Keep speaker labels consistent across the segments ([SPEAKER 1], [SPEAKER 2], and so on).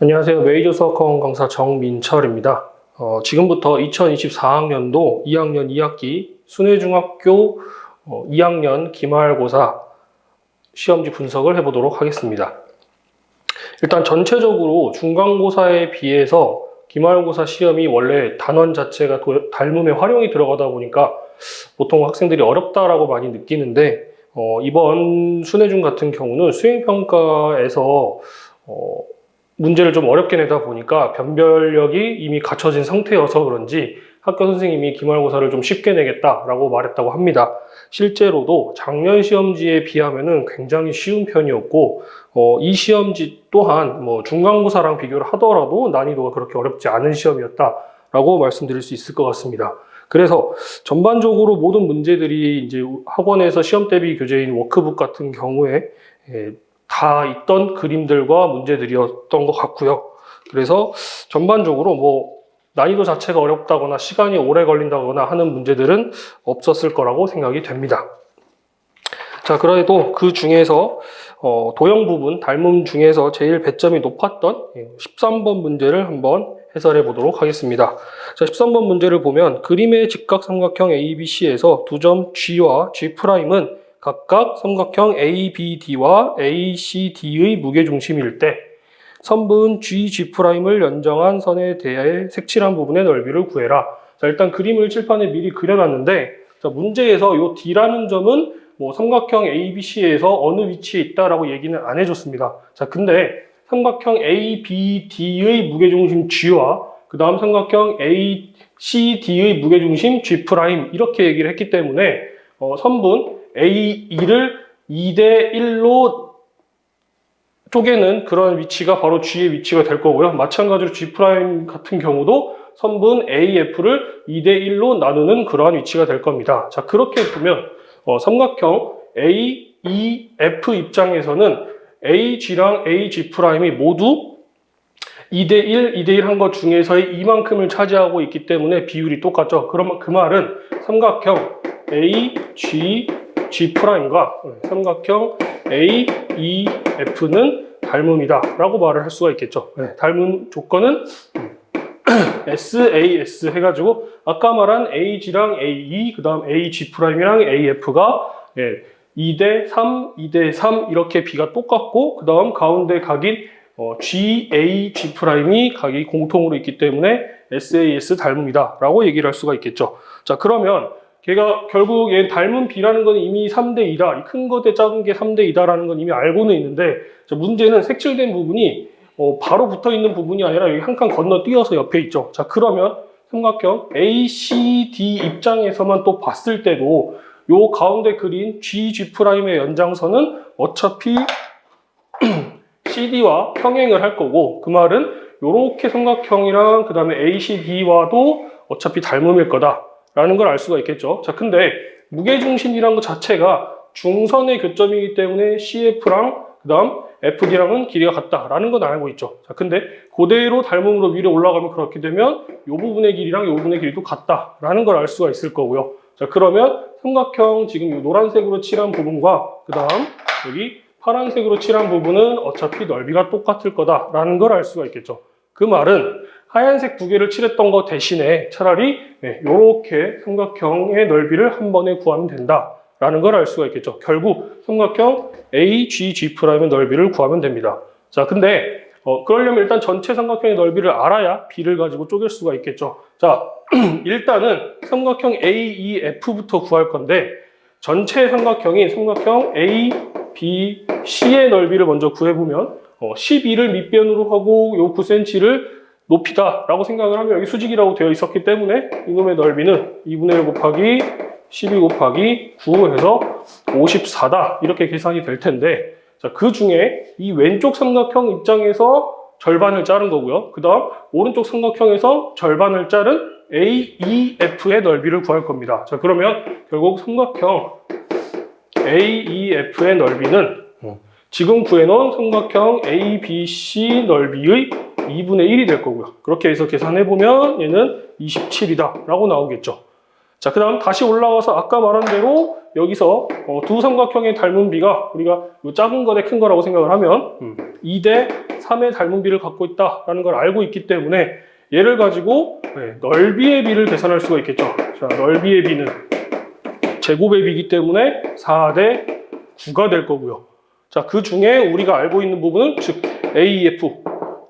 [SPEAKER 1] 안녕하세요. 메이저 수학학원 강사 정민철입니다. 지금부터 2024학년도 2학년 2학기 순회중학교 2학년 기말고사 시험지 분석을 해보도록 하겠습니다. 일단 전체적으로 중간고사에 비해서 기말고사 시험이 원래 단원 자체가 닮음에 활용이 들어가다 보니까 보통 학생들이 어렵다라고 많이 느끼는데 이번 순회중 같은 경우는 수행평가에서 문제를 좀 어렵게 내다 보니까 변별력이 이미 갖춰진 상태여서 그런지 학교 선생님이 기말고사를 좀 쉽게 내겠다라고 말했다고 합니다. 실제로도 작년 시험지에 비하면은 굉장히 쉬운 편이었고 이 시험지 또한 중간고사랑 비교를 하더라도 난이도가 그렇게 어렵지 않은 시험이었다라고 말씀드릴 수 있을 것 같습니다. 그래서 전반적으로 모든 문제들이 이제 학원에서 시험 대비 교재인 워크북 같은 경우에 다 있던 그림들과 문제들이었던 것 같고요. 그래서 전반적으로 난이도 자체가 어렵다거나 시간이 오래 걸린다거나 하는 문제들은 없었을 거라고 생각이 됩니다. 자, 그래도 그 중에서 도형 부분, 닮음 중에서 제일 배점이 높았던 13번 문제를 한번 해설해 보도록 하겠습니다. 자, 13번 문제를 보면 그림의 직각삼각형 ABC에서 두 점 G와 G'은 각각 삼각형 ABD와 ACD의 무게중심일 때 선분 GG'을 연정한 선에 대해 색칠한 부분의 넓이를 구해라. 자, 일단 그림을 칠판에 미리 그려놨는데 자, 문제에서 이 D라는 점은 삼각형 ABC에서 어느 위치에 있다라고 얘기는 안 해줬습니다. 자, 근데 삼각형 ABD의 무게중심 G와 그 다음 삼각형 ACD의 무게중심 G' 이렇게 얘기를 했기 때문에 선분 A2를 2대1로 쪼개는 그런 위치가 바로 G의 위치가 될 거고요. 마찬가지로 G' 같은 경우도 선분 AF를 2대1로 나누는 그러한 위치가 될 겁니다. 자, 그렇게 보면 삼각형 AEF 입장에서는 AG랑 AG' 모두 2대1, 2대1 한 것 중에서의 이만큼을 차지하고 있기 때문에 비율이 똑같죠. 그러면 그 말은 삼각형 AGG'과 삼각형 AEF는 닮음이다 라고 말을 할 수가 있겠죠. 닮음 조건은 SAS 해가지고 아까 말한 AG랑 AE 그 다음 AG'이랑 AF가 2대3, 2대3 이렇게 비가 똑같고 그 다음 가운데 각인 GAG'이 각이 공통으로 있기 때문에 SAS 닮음이다 라고 얘기를 할 수가 있겠죠. 자, 그러면 걔가 결국 얘 닮은 B라는 건 이미 3대2다. 큰 거 대 작은 게 3대2다라는 건 이미 알고는 있는데 자, 문제는 색칠된 부분이 바로 붙어 있는 부분이 아니라 여기 한 칸 건너뛰어서 옆에 있죠. 자, 그러면 삼각형 ACD 입장에서만 또 봤을 때도 요 가운데 그린 GG'의 연장선은 어차피 CD와 평행을 할 거고 그 말은 요렇게 삼각형이랑 그 다음에 ACD와도 어차피 닮음일 거다 라는 걸 알 수가 있겠죠. 자, 근데 무게중심이란 것 자체가 중선의 교점이기 때문에 CF랑 그 다음 FD랑은 길이가 같다라는 건 알고 있죠. 자, 근데 그대로 닮음으로 위로 올라가면 그렇게 되면 이 부분의 길이랑 이 부분의 길이도 같다라는 걸 알 수가 있을 거고요. 자, 그러면 삼각형 지금 이 노란색으로 칠한 부분과 그 다음 여기 파란색으로 칠한 부분은 어차피 넓이가 똑같을 거다라는 걸 알 수가 있겠죠. 그 말은 하얀색 두 개를 칠했던 거 대신에 차라리 이렇게 삼각형의 넓이를 한 번에 구하면 된다라는 걸 알 수가 있겠죠. 결국 삼각형 AGG'의 넓이를 구하면 됩니다. 자, 근데 그러려면 일단 전체 삼각형의 넓이를 알아야 B를 가지고 쪼갤 수가 있겠죠. 자, 일단은 삼각형 AEF부터 구할 건데 전체 삼각형인 삼각형 ABC의 넓이를 먼저 구해보면 12를 밑변으로 하고 요 9cm를 높이다 라고 생각을 하면 여기 수직이라고 되어 있었기 때문에 이놈의 넓이는 2분의 1 곱하기 12 곱하기 9 해서 54다 이렇게 계산이 될 텐데 자, 그 중에 이 왼쪽 삼각형 입장에서 절반을 자른 거고요. 그 다음 오른쪽 삼각형에서 절반을 자른 AEF의 넓이를 구할 겁니다. 자, 그러면 결국 삼각형 AEF의 넓이는 지금 구해놓은 삼각형 ABC 넓이의 2분의 1이 될 거고요. 그렇게 해서 계산해보면 얘는 27이다 라고 나오겠죠. 자, 그 다음 다시 올라가서 아까 말한 대로 여기서 두 삼각형의 닮은 비가 우리가 요 작은 거 대 큰 거라고 생각을 하면 2대 3의 닮은 비를 갖고 있다라는 걸 알고 있기 때문에 얘를 가지고 넓이의 비를 계산할 수가 있겠죠. 자, 넓이의 비는 제곱의 비이기 때문에 4대 9가 될 거고요. 자, 그 중에 우리가 알고 있는 부분은 즉 AF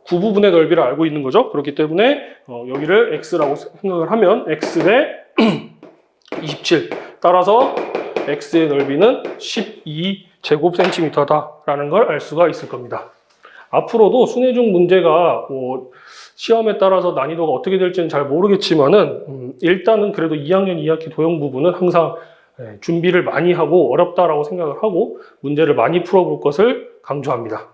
[SPEAKER 1] 9부분의 넓이를 알고 있는 거죠. 그렇기 때문에 여기를 X라고 생각을 하면 X 대 27 따라서 X의 넓이는 12제곱센티미터다라는 걸 알 수가 있을 겁니다. 앞으로도 순회중 문제가 시험에 따라서 난이도가 어떻게 될지는 잘 모르겠지만은 일단은 그래도 2학년 2학기 도형 부분은 항상 준비를 많이 하고 어렵다라고 생각을 하고 문제를 많이 풀어볼 것을 강조합니다.